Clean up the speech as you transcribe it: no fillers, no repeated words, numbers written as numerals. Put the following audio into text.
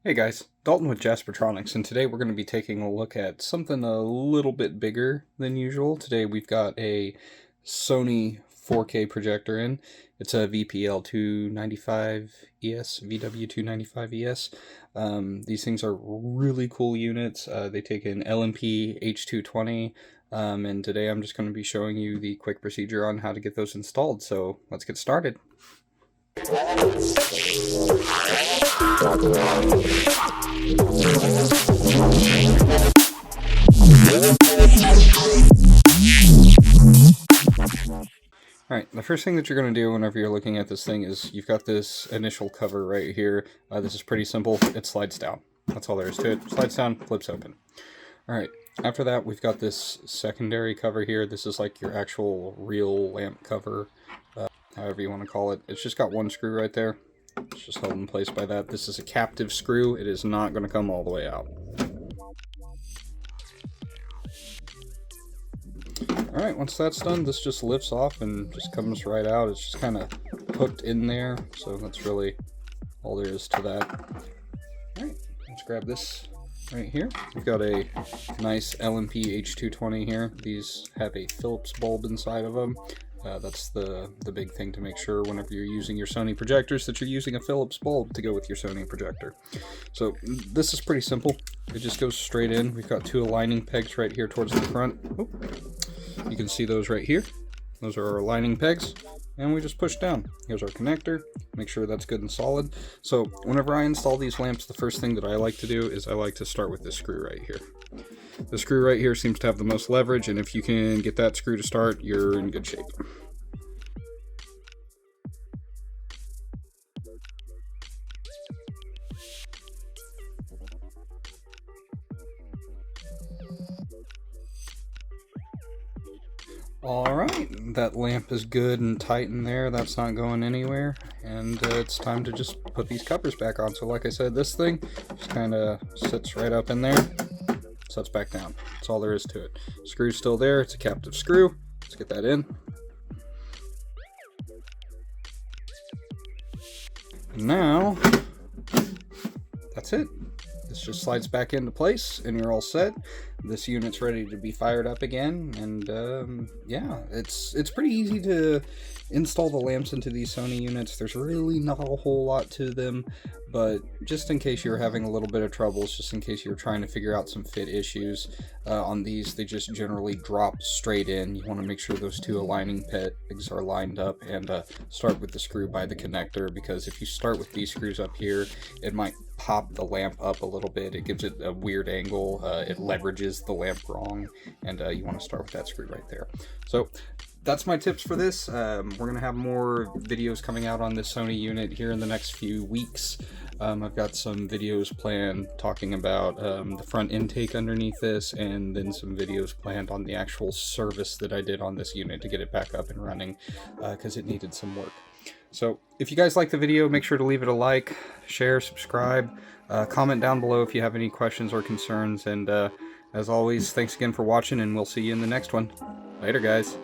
Hey guys, Dalton with Jaspertronics, and today we're going to be taking a look at something a little bit bigger than usual. Today we've got a Sony 4K projector in. It's a VPL-295ES, VW295ES. These things are really cool units. They take an LMP H220, and today I'm just going to be showing you the quick procedure on how to get those installed. So let's get started. Alright, the first thing that you're going to do whenever you're looking at this thing is you've got this initial cover right here. This is pretty simple. It slides down. That's all there is to it. Slides down, flips open. Alright, after that we've got this secondary cover here. This is like your actual real lamp cover, however you want to call it. It's just got one screw right there. It's just held in place by that. This is a captive screw. It is not going to come all the way out. Alright, once that's done, this just lifts off and just comes right out. It's just kind of hooked in there, so that's really all there is to that. Alright, let's grab this right here. We've got a nice LMP H220 here. These have a Phillips bulb inside of them. That's the big thing to make sure whenever you're using your Sony projectors that you're using a Phillips bulb to go with your Sony projector. So this is pretty simple. It just goes straight in. We've got two aligning pegs right here towards the front. Oop. You can see those right here. Those are our aligning pegs, and we just push down. Here's our connector. Make sure that's good and solid. So whenever I install these lamps, the first thing that I like to do is I like to start with this screw right here. The screw right here seems to have the most leverage, and if you can get that screw to start, you're in good shape. Alright, that lamp is good and tight in there. That's not going anywhere. And it's time to just put these covers back on. So like I said, this thing just kind of sits right up in there, sets back down. That's all there is to it. Screw's still there. It's a captive screw. Let's get that in. And now, that's it. This just slides back into place and you're all set. This unit's ready to be fired up again, and yeah, it's pretty easy to install the lamps into these Sony units. There's really not a whole lot to them, but just in case you're having a little bit of troubles, just in case you're trying to figure out some fit issues on these, they just generally drop straight in. You want to make sure those two aligning pegs are lined up, and start with the screw by the connector, because if you start with these screws up here, it might pop the lamp up a little bit. It gives it a weird angle. It leverages the lamp wrong, and you want to start with that screw right there. So that's my tips for this. We're going to have more videos coming out on this Sony unit here in the next few weeks. I've got some videos planned talking about the front intake underneath this, and then some videos planned on the actual service that I did on this unit to get it back up and running, because it needed some work. So if you guys like the video, make sure to leave it a like, share, subscribe, comment down below if you have any questions or concerns, and as always, thanks again for watching, and we'll see you in the next one. Later, guys.